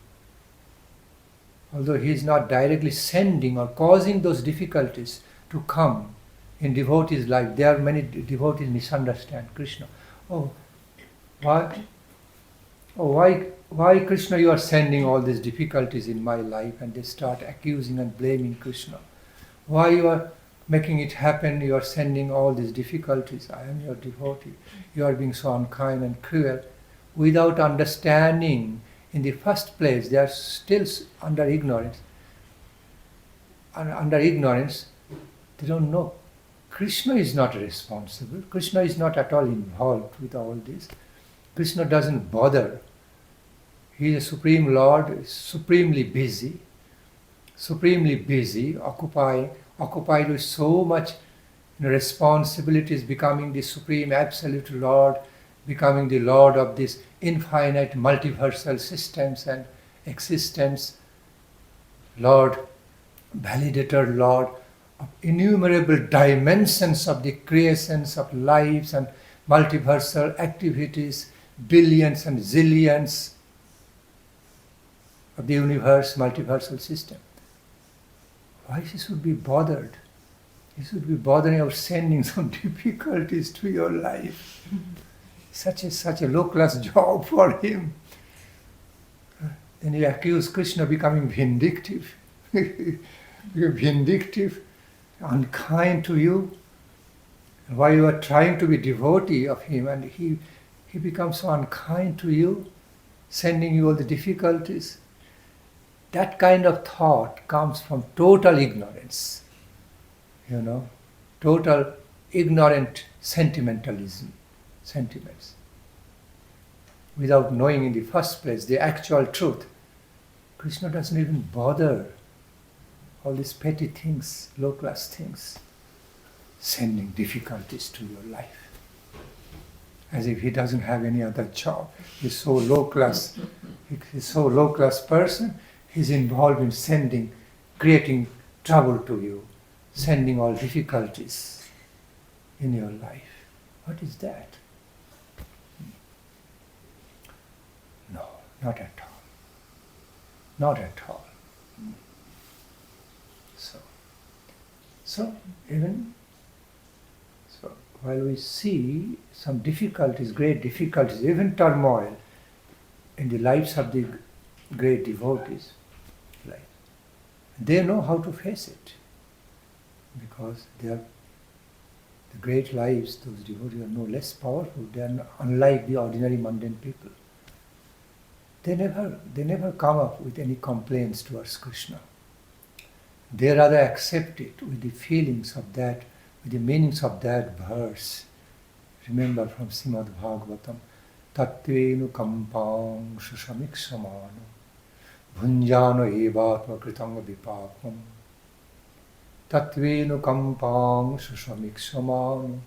although he is not directly sending or causing those difficulties to come in devotees' life. There are many devotees misunderstand Krishna. Why Krishna, you are sending all these difficulties in my life? And they start accusing and blaming Krishna. Why you are making it happen? You are sending all these difficulties. I am your devotee. You are being so unkind and cruel. Without understanding, in the first place, they are still under ignorance. Under ignorance, they don't know. Krishna is not responsible. Krishna is not at all involved with all this. Krishna doesn't bother. He is a Supreme Lord, supremely busy, occupied with so much responsibilities, becoming the Supreme Absolute Lord, becoming the Lord of this infinite multiversal systems and existence, Lord, validator Lord, of innumerable dimensions of the creations of lives and multiversal activities, billions and zillions of the universe, multiversal system. Why he should be bothered? He should be bothering of sending some difficulties to your life. Such a low-class job for him. Then you accuse Krishna becoming vindictive. Vindictive, unkind to you. While you are trying to be devotee of him, and he becomes so unkind to you, sending you all the difficulties. That kind of thought comes from total ignorance. Total ignorant sentimentalism, sentiments. Without knowing in the first place the actual truth, Krishna doesn't even bother all these petty things, low-class things, sending difficulties to your life. As if he doesn't have any other job. He's so low-class person, he's involved in creating trouble to you, sending all difficulties in your life. What is that? No, not at all. Not at all. So while we see some difficulties, great difficulties, even turmoil in the lives of the great devotees, they know how to face it. Because they are the great lives, those devotees are no less powerful. They are unlike the ordinary mundane people. They never come up with any complaints towards Krishna. They rather accept it with the feelings of that, with the meanings of that verse. Remember from Srimad Bhagavatam, Tattvenu kampang shushamiksamano bhunjano evatma kritanga vipapam Tattvenu kampang shushamiksamano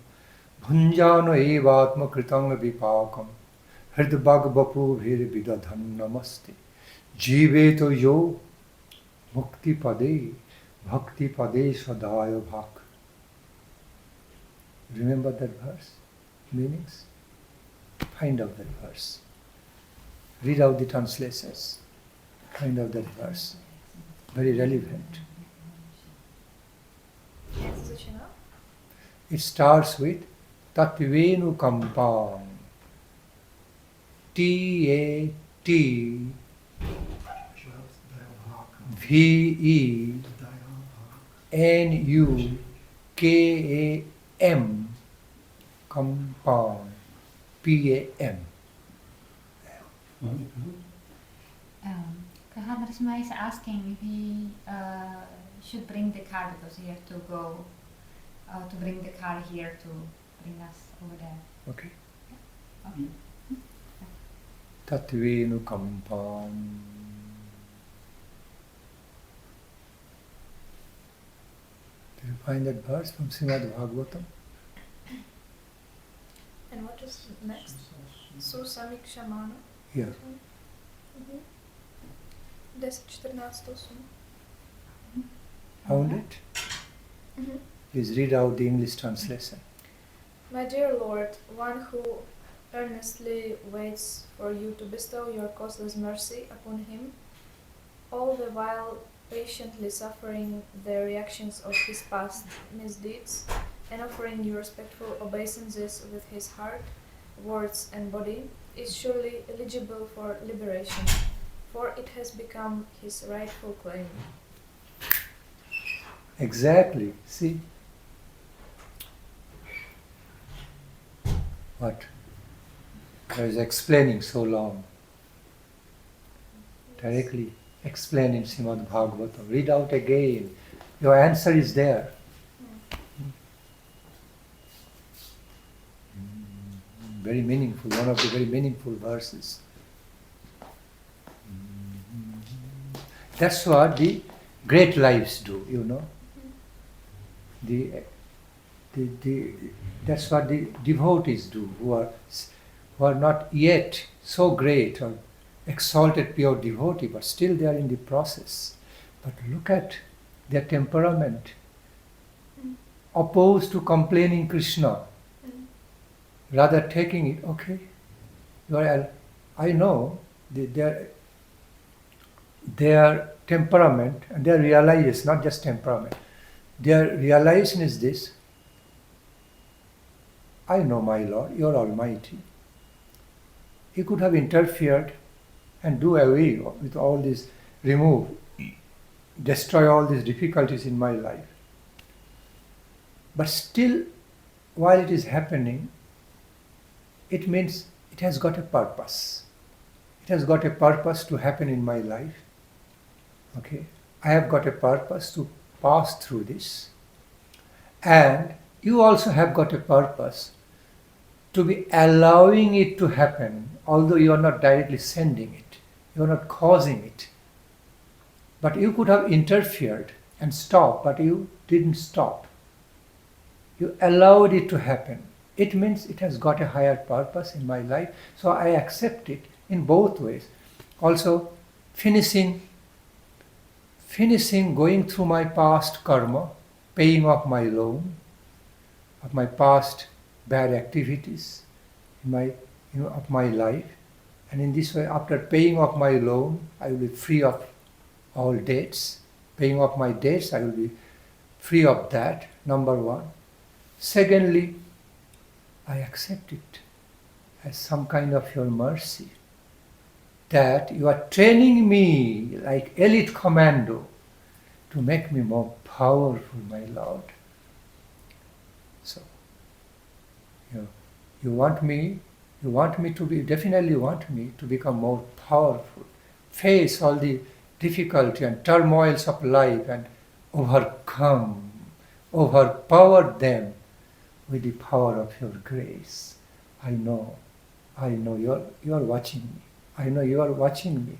bhunjano evatma kritanga vipakam hridbag bapu bhir vidadhan namaste jiveto yo mukti pade bhakti pade sadaya bhak. Remember that verse? Meanings? Find out that verse. Read out the translations. Find out that verse. Very relevant. It starts with Tattvenu kampang. T-A-T-V-E-N-U-K-A-M Kampang. P-A-M. Kahadrasma is asking if he should bring the car because he has to go to bring the car here to bring us over there. Okay. Yeah. Okay. tatvenu kampam. Did you find that verse from Srimad Bhagavatam? And what is next? Susamikshamana. Yeah. 10:14:8. Found it? Please read out the English translation. My dear Lord, one who earnestly waits for you to bestow your causeless mercy upon him, all the while patiently suffering the reactions of his past misdeeds, and offering you respectful obeisances with his heart, words and body, is surely eligible for liberation, for it has become his rightful claim. Exactly. See? What? I was explaining so long. Directly explain in Srimad Bhagavatam. Read out again. Your answer is there. Very meaningful, one of the very meaningful verses. That's what the great lives do, you know. That's what the devotees do, who are not yet so great or exalted pure devotee, but still they are in the process. But look at their temperament, opposed to complaining Krishna, rather taking it, okay, I know their temperament and their realization, not just temperament, their realization is this: I know my Lord, you are almighty. He could have interfered and do away with all this, destroy all these difficulties in my life. But still, while it is happening, it means it has got a purpose. It has got a purpose to happen in my life. Okay, I have got a purpose to pass through this. And you also have got a purpose to be allowing it to happen, although you are not directly sending it, you are not causing it. But you could have interfered and stopped, but you didn't stop. You allowed it to happen. It means it has got a higher purpose in my life, so I accept it in both ways. Also, finishing going through my past karma, paying off my loan of my past bad activities of my life, and in this way, after paying off my loan, I will be free of all debts. Paying off my debts, I will be free of that, number one. Secondly, I accept it as some kind of your mercy, that you are training me like elite commando to make me more powerful, my Lord. So, you want me to become more powerful, face all the difficulty and turmoils of life and overpower them with the power of your grace. I know you are watching me. I know you are watching me.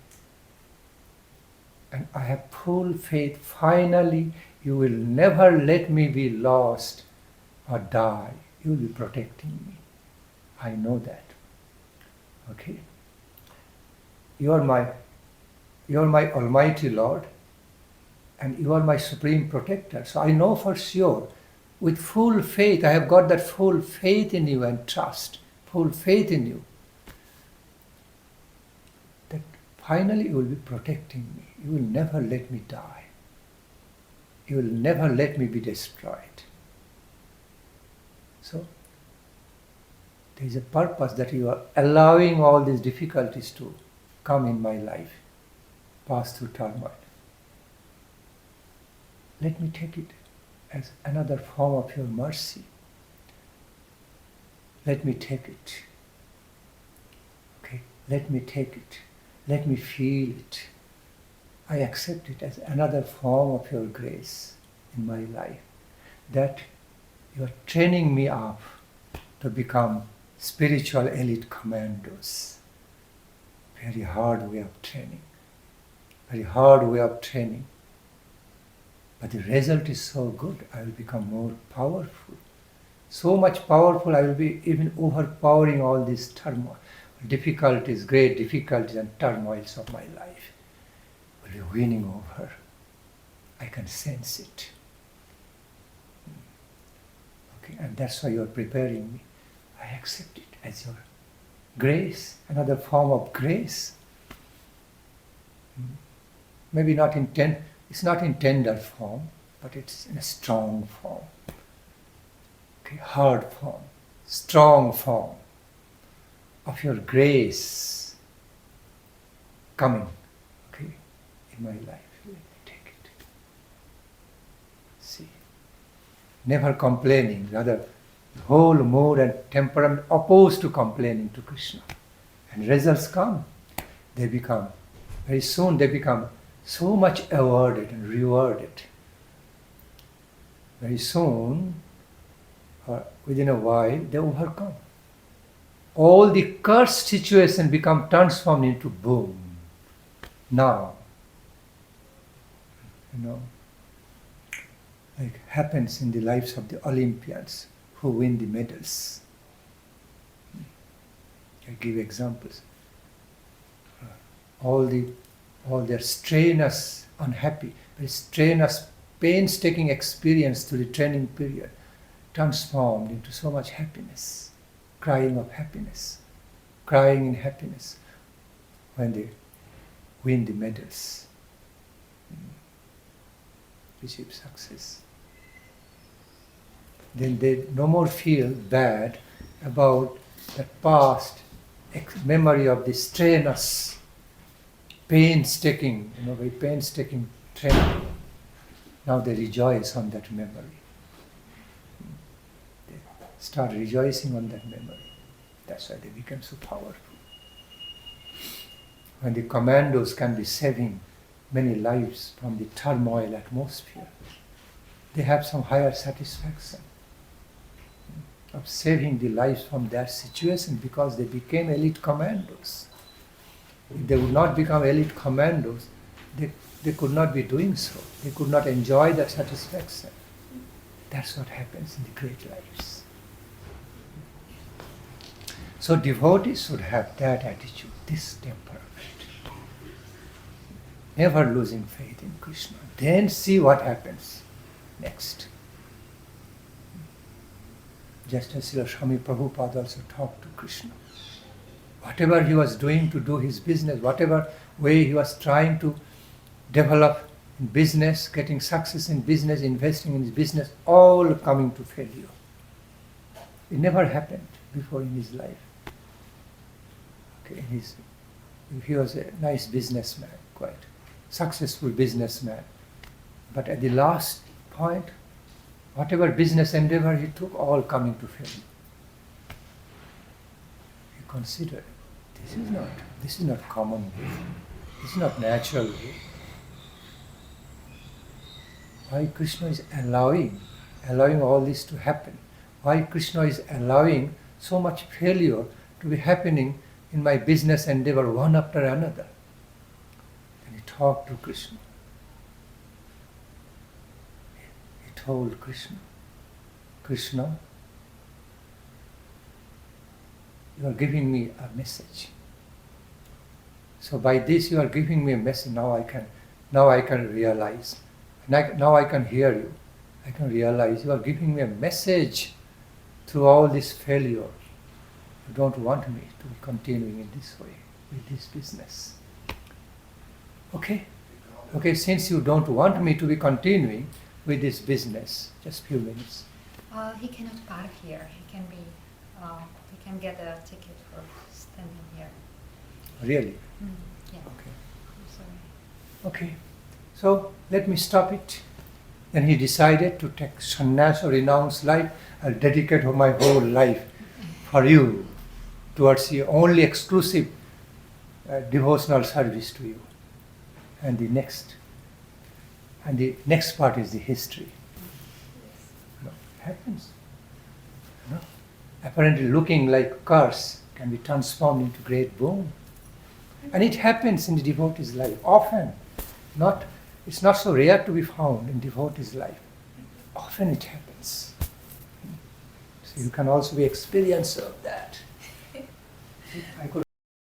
And I have full faith, finally, you will never let me be lost or die. You will be protecting me. I know that. Okay? You are my Almighty Lord, and you are my supreme protector. So I know for sure, with full faith, I have got that full faith in you and trust, full faith in you, that finally you will be protecting me. You will never let me die. You will never let me be destroyed. So, there is a purpose that you are allowing all these difficulties to come in my life, pass through turmoil. Let me take it as another form of your mercy. Let me take it. Okay, let me take it. Let me feel it. I accept it as another form of your grace in my life, that you are training me up to become spiritual elite commandos. Very hard way of training. Very hard way of training. But the result is so good, I will become more powerful. So much powerful, I will be even overpowering all these turmoil, difficulties, great difficulties and turmoils of my life. I will be winning over. I can sense it. Okay, and that's why you are preparing me. I accept it as your grace, another form of grace. Maybe not it's not in tender form, but it's in a strong form. Okay, hard form, strong form of your grace coming, okay, in my life. Let me take it. See, never complaining, rather the whole mood and temperament opposed to complaining to Krishna. And results come. They become, very soon they become so much awarded and rewarded. Very soon, or within a while, they overcome. All the cursed situation become transformed into boom. Now, like happens in the lives of the Olympians who win the medals. I give examples. All their strenuous, unhappy, very strenuous, painstaking experience through the training period transformed into so much happiness, crying of happiness, crying in happiness when they win the medals, receive success. Then they no more feel bad about the past memory of the strenuous, painstaking, very painstaking training. Now they rejoice on that memory. They start rejoicing on that memory. That's why they become so powerful. When the commandos can be saving many lives from the turmoil atmosphere, they have some higher satisfaction of saving the lives from that situation because they became elite commandos. If they would not become elite commandos, they could not be doing so. They could not enjoy that satisfaction. That's what happens in the great lives. So devotees should have that attitude, this temperament. Never losing faith in Krishna. Then see what happens next. Just as Srila Swami Prabhupada also talked to Krishna. Whatever he was doing to do his business, whatever way he was trying to develop in business, getting success in business, investing in his business, all coming to failure. It never happened before in his life. Okay, he was a nice businessman, quite successful businessman. But at the last point, whatever business endeavor he took, all coming to failure. He considered, this is not common way. This is not natural way. Why Krishna is allowing all this to happen? Why Krishna is allowing so much failure to be happening in my business endeavor one after another? Then he talked to Krishna. He told Krishna, Krishna, you are giving me a message. So by this you are giving me a message. Now I can realize. Now I can hear you. I can realize you are giving me a message through all this failure. You don't want me to be continuing in this way with this business. Okay, since you don't want me to be continuing with this business, just few minutes. He cannot park here. He can get a ticket for standing here. Really? Yeah. Okay. I'm sorry. Okay. So let me stop it. Then he decided to take sannyas or renounce life. I'll dedicate my whole life for you, towards the only exclusive devotional service to you. And the next part is the history. It happens. Apparently looking like curse can be transformed into great boon. And it happens in the devotee's life often. It's not so rare to be found in devotee's life. Often it happens. So you can also be experiencer of that. I could